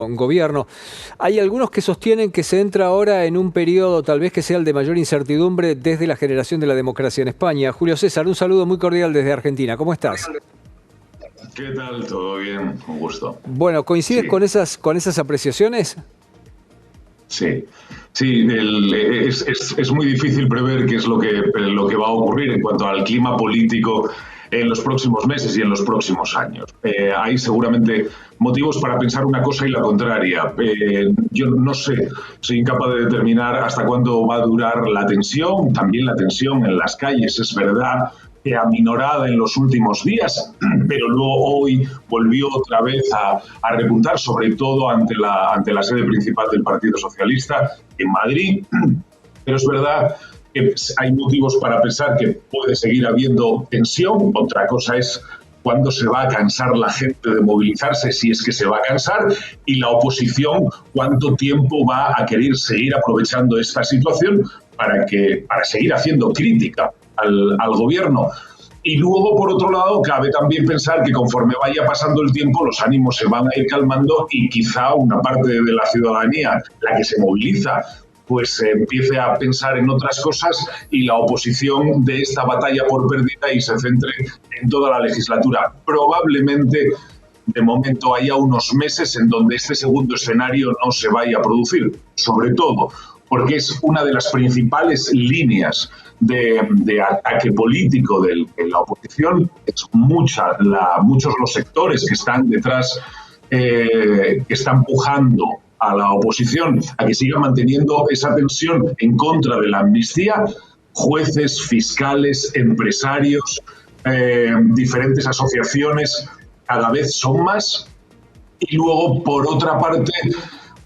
gobierno. Hay algunos que sostienen que se entra ahora en un periodo tal vez que sea el de mayor incertidumbre desde la generación de la democracia en España. Julio César, un saludo muy cordial desde Argentina. ¿Cómo estás? ¿Qué tal? ¿Todo bien? Un gusto. Bueno, ¿coincides Sí, con esas apreciaciones? sí. Sí, es muy difícil prever qué es lo que va a ocurrir en cuanto al clima político en los próximos meses y en los próximos años. Hay seguramente motivos para pensar una cosa y la contraria. Yo no sé, soy incapaz de determinar hasta cuándo va a durar la tensión, también la tensión en las calles, es verdad que aminorada en los últimos días, pero luego hoy volvió otra vez a repuntar, sobre todo ante la sede principal del Partido Socialista en Madrid. Pero es verdad que hay motivos para pensar que puede seguir habiendo tensión. Otra cosa es cuándo se va a cansar la gente de movilizarse, si es que se va a cansar, y la oposición cuánto tiempo va a querer seguir aprovechando esta situación para seguir haciendo crítica al gobierno. Y luego, por otro lado, cabe también pensar que conforme vaya pasando el tiempo, los ánimos se van a ir calmando y quizá una parte de la ciudadanía, la que se moviliza, pues empiece a pensar en otras cosas y la oposición de esta batalla por perdida y se centre en toda la legislatura. Probablemente, de momento, haya unos meses en donde este segundo escenario no se vaya a producir, sobre todo porque es una de las principales líneas de ataque político de la oposición. Es muchos los sectores que están detrás, que están empujando a la oposición a que siga manteniendo esa tensión en contra de la amnistía. Jueces, fiscales, empresarios, diferentes asociaciones, cada vez son más. Y luego, por otra parte,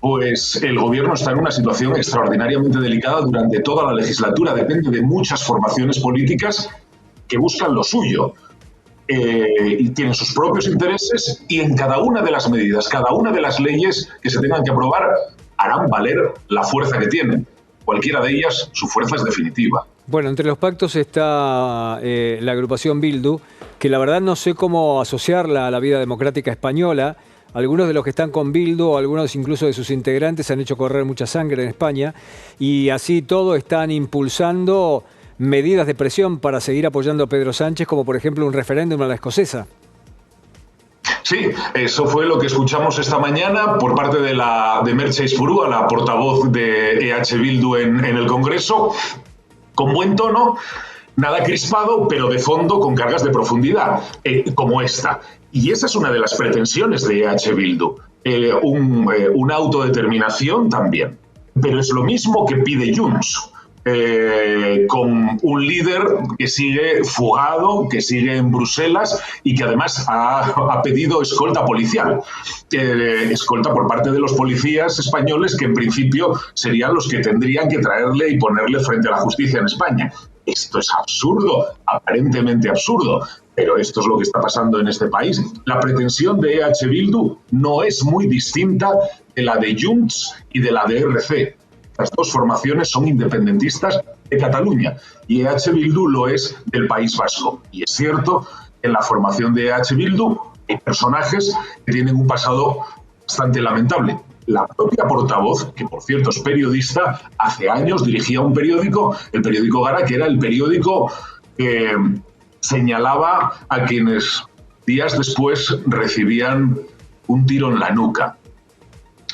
pues el gobierno está en una situación extraordinariamente delicada durante toda la legislatura. Depende de muchas formaciones políticas que buscan lo suyo y tienen sus propios intereses, y en cada una de las medidas, cada una de las leyes que se tengan que aprobar, harán valer la fuerza que tienen. Cualquiera de ellas, su fuerza es definitiva. Bueno, entre los pactos está la agrupación Bildu, que la verdad no sé cómo asociarla a la vida democrática española. Algunos de los que están con Bildu, o algunos incluso de sus integrantes, han hecho correr mucha sangre en España, y así todo están impulsando medidas de presión para seguir apoyando a Pedro Sánchez, como por ejemplo un referéndum a la escocesa. Sí, eso fue lo que escuchamos esta mañana por parte de Merche Izpurúa, la portavoz de EH Bildu en el Congreso, con buen tono, nada crispado, pero de fondo con cargas de profundidad, como esta. Y esa es una de las pretensiones de EH Bildu, una autodeterminación también. Pero es lo mismo que pide Junts, con un líder que sigue fugado, que sigue en Bruselas y que además ha pedido escolta policial. Escolta por parte de los policías españoles, que en principio serían los que tendrían que traerle y ponerle frente a la justicia en España. Esto es absurdo, aparentemente absurdo, pero esto es lo que está pasando en este país. La pretensión de EH Bildu no es muy distinta de la de Junts y de la de RC. Las dos formaciones son independentistas de Cataluña y EH Bildu lo es del País Vasco. Y es cierto que en la formación de EH Bildu hay personajes que tienen un pasado bastante lamentable. La propia portavoz, que por cierto es periodista, hace años dirigía un periódico, el periódico Gara, que era el periódico que señalaba a quienes días después recibían un tiro en la nuca.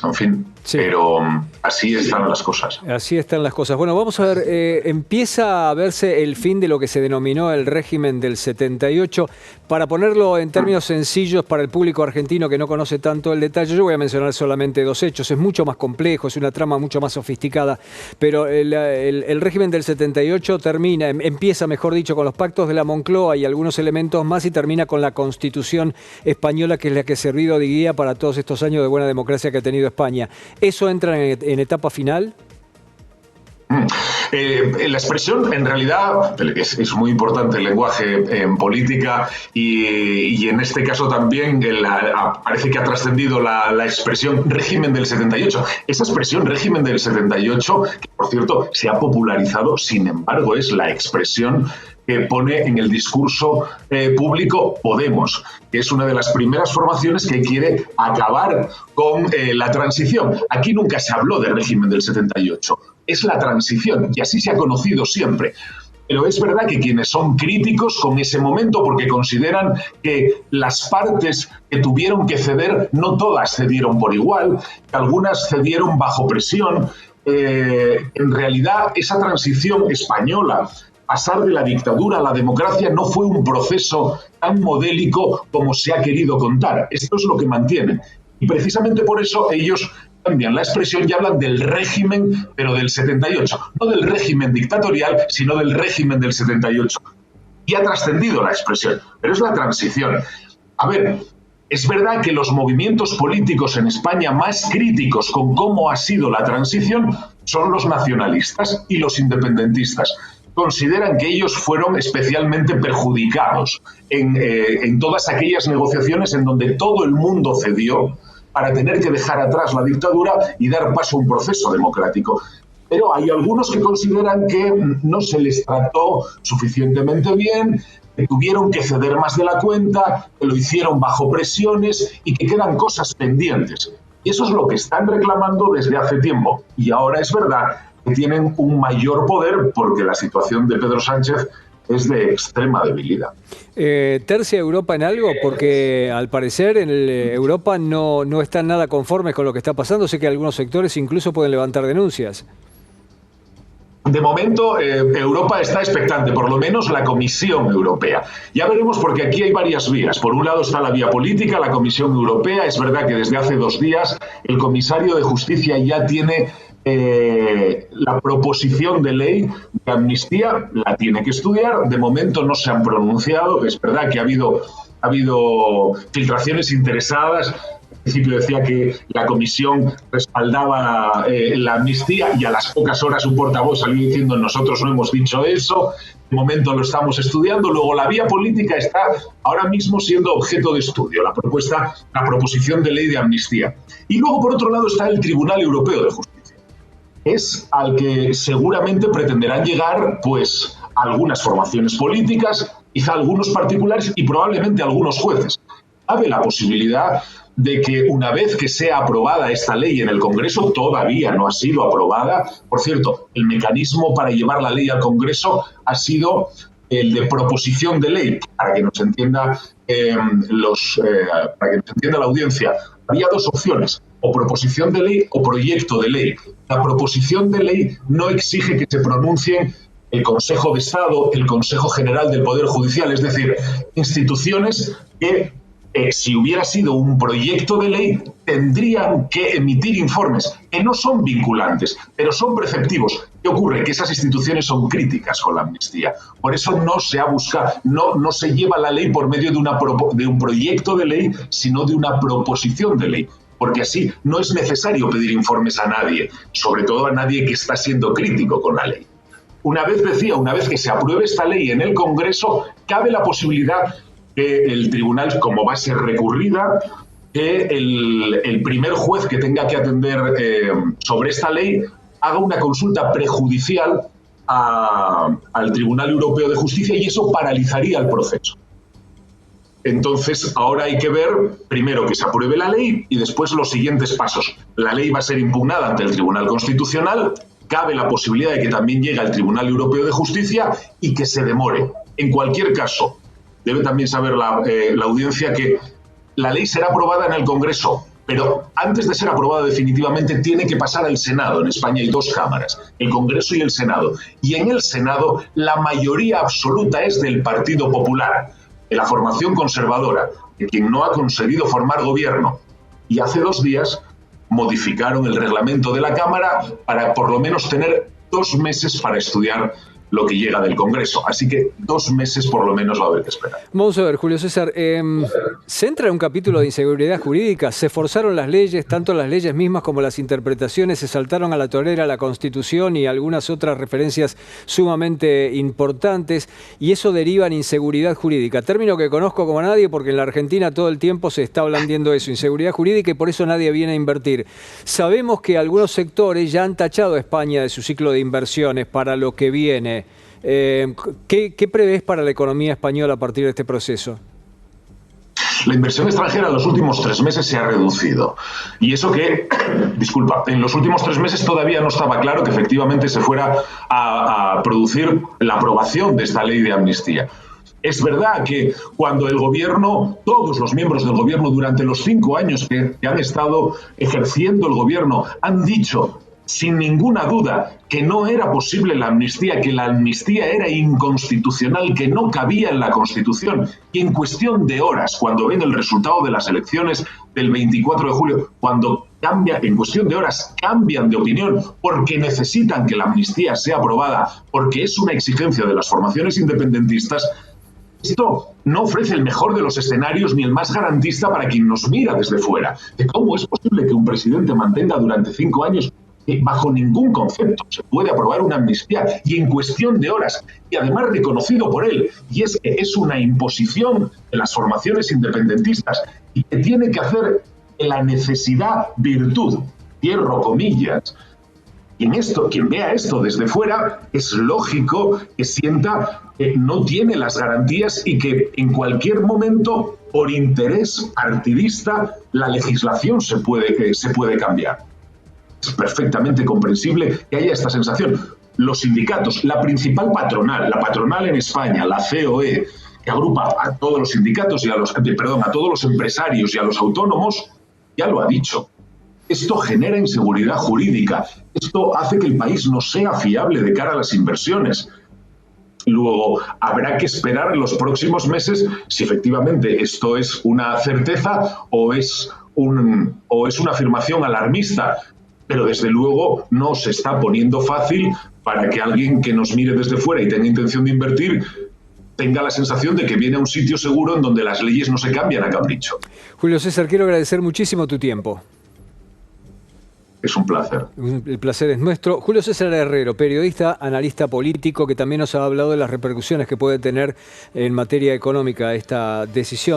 En fin, sí. Pero así están las cosas. Así están las cosas. Bueno, vamos a ver, empieza a verse el fin de lo que se denominó el régimen del 78. Para ponerlo en términos sencillos para el público argentino que no conoce tanto el detalle, yo voy a mencionar solamente dos hechos. Es mucho más complejo, es una trama mucho más sofisticada, pero el régimen del 78 empieza, mejor dicho, con los pactos de la Moncloa y algunos elementos más, y termina con la Constitución española, que es la que ha servido de guía para todos estos años de buena democracia que ha tenido España. ¿Eso entra en etapa final? La expresión, en realidad, es muy importante el lenguaje en política y en este caso también parece que ha trascendido la expresión régimen del 78. Esa expresión régimen del 78, que por cierto se ha popularizado, sin embargo, es la expresión que pone en el discurso público Podemos, que es una de las primeras formaciones que quiere acabar con la transición. Aquí nunca se habló del régimen del 78, es la transición, y así se ha conocido siempre. Pero es verdad que quienes son críticos con ese momento, porque consideran que las partes que tuvieron que ceder, no todas cedieron por igual, que algunas cedieron bajo presión. En realidad, esa transición española, pasar de la dictadura a la democracia, no fue un proceso tan modélico como se ha querido contar. Esto es lo que mantienen. Y precisamente por eso ellos cambian la expresión y hablan del régimen, pero del 78. No del régimen dictatorial, sino del régimen del 78. Y ha trascendido la expresión, pero es la transición. A ver, es verdad que los movimientos políticos en España más críticos con cómo ha sido la transición son los nacionalistas y los independentistas. Consideran que ellos fueron especialmente perjudicados en todas aquellas negociaciones en donde todo el mundo cedió para tener que dejar atrás la dictadura y dar paso a un proceso democrático. Pero hay algunos que consideran que no se les trató suficientemente bien, que tuvieron que ceder más de la cuenta, que lo hicieron bajo presiones y que quedan cosas pendientes. Y eso es lo que están reclamando desde hace tiempo. Y ahora es verdad que tienen un mayor poder porque la situación de Pedro Sánchez es de extrema debilidad. ¿Tercia Europa en algo? Porque al parecer en Europa no están nada conformes con lo que está pasando. Sé que algunos sectores incluso pueden levantar denuncias. De momento, Europa está expectante, por lo menos la Comisión Europea. Ya veremos, porque aquí hay varias vías. Por un lado está la vía política, la Comisión Europea. Es verdad que desde hace 2 días el comisario de Justicia ya tiene la proposición de ley de amnistía, la tiene que estudiar. De momento no se han pronunciado. Es verdad que ha habido filtraciones interesadas. Al principio decía que la comisión respaldaba la amnistía y a las pocas horas un portavoz salió diciendo nosotros no hemos dicho eso, de momento lo estamos estudiando. Luego la vía política está ahora mismo siendo objeto de estudio, la proposición de ley de amnistía. Y luego por otro lado está el Tribunal Europeo de Justicia. Es al que seguramente pretenderán llegar pues algunas formaciones políticas, quizá algunos particulares y probablemente algunos jueces. Cabe la posibilidad de que una vez que sea aprobada esta ley en el Congreso, todavía no ha sido aprobada. Por cierto, el mecanismo para llevar la ley al Congreso ha sido el de proposición de ley, para que nos entienda la audiencia. Había 2 opciones, o proposición de ley o proyecto de ley. La proposición de ley no exige que se pronuncien el Consejo de Estado, el Consejo General del Poder Judicial, es decir, instituciones que si hubiera sido un proyecto de ley, tendrían que emitir informes que no son vinculantes, pero son preceptivos. ¿Qué ocurre? Que esas instituciones son críticas con la amnistía. Por eso no se lleva la ley por medio de un proyecto de ley, sino de una proposición de ley. Porque así no es necesario pedir informes a nadie, sobre todo a nadie que está siendo crítico con la ley. Una vez que se apruebe esta ley en el Congreso, cabe la posibilidad que el tribunal, como va a ser recurrida, que el primer juez que tenga que atender sobre esta ley haga una consulta prejudicial al Tribunal Europeo de Justicia y eso paralizaría el proceso. Entonces, ahora hay que ver primero que se apruebe la ley y después los siguientes pasos. La ley va a ser impugnada ante el Tribunal Constitucional, cabe la posibilidad de que también llegue al Tribunal Europeo de Justicia y que se demore. En cualquier caso, debe también saber la audiencia que la ley será aprobada en el Congreso, pero antes de ser aprobada definitivamente tiene que pasar al Senado. En España hay 2 cámaras, el Congreso y el Senado. Y en el Senado la mayoría absoluta es del Partido Popular, de la formación conservadora, de quien no ha conseguido formar gobierno. Y hace 2 días modificaron el reglamento de la Cámara para por lo menos tener 2 meses para estudiar lo que llega del Congreso. Así que 2 meses por lo menos va a haber que esperar. Vamos a ver, Julio César, se entra en un capítulo de inseguridad jurídica, se forzaron las leyes, tanto las leyes mismas como las interpretaciones, se saltaron a la torera la Constitución y algunas otras referencias sumamente importantes, y eso deriva en inseguridad jurídica, término que conozco como nadie porque en la Argentina todo el tiempo se está blandiendo eso, inseguridad jurídica, y por eso nadie viene a invertir. Sabemos que algunos sectores ya han tachado a España de su ciclo de inversiones para lo que viene. ¿Qué prevés para la economía española a partir de este proceso? La inversión extranjera en los últimos 3 meses se ha reducido. Y eso que, disculpa, en los últimos 3 meses todavía no estaba claro que efectivamente se fuera a producir la aprobación de esta ley de amnistía. Es verdad que cuando el gobierno, todos los miembros del gobierno durante los 5 años que han estado ejerciendo el gobierno han dicho sin ninguna duda que no era posible la amnistía, que la amnistía era inconstitucional, que no cabía en la Constitución. Y en cuestión de horas, cuando ven el resultado de las elecciones del 24 de julio, cuando cambia, en cuestión de horas cambian de opinión porque necesitan que la amnistía sea aprobada, porque es una exigencia de las formaciones independentistas, esto no ofrece el mejor de los escenarios ni el más garantista para quien nos mira desde fuera. De cómo es posible que un presidente mantenga durante 5 años bajo ningún concepto se puede aprobar una amnistía y en cuestión de horas, y además reconocido por él, y es que es una imposición de las formaciones independentistas y que tiene que hacer la necesidad virtud, cierro comillas. Y en esto, quien vea esto desde fuera, es lógico que sienta que no tiene las garantías y que en cualquier momento, por interés partidista, la legislación se puede cambiar. Es perfectamente comprensible que haya esta sensación. Los sindicatos, la principal patronal, la patronal en España, la COE, que agrupa a todos los sindicatos y a todos los empresarios y a los autónomos, ya lo ha dicho. Esto genera inseguridad jurídica. Esto hace que el país no sea fiable de cara a las inversiones. Luego, habrá que esperar en los próximos meses si efectivamente esto es una certeza o es una afirmación alarmista. Pero desde luego no se está poniendo fácil para que alguien que nos mire desde fuera y tenga intención de invertir tenga la sensación de que viene a un sitio seguro en donde las leyes no se cambian a capricho. Julio César, quiero agradecer muchísimo tu tiempo. Es un placer. El placer es nuestro. Julio César Herrero, periodista, analista político, que también nos ha hablado de las repercusiones que puede tener en materia económica esta decisión.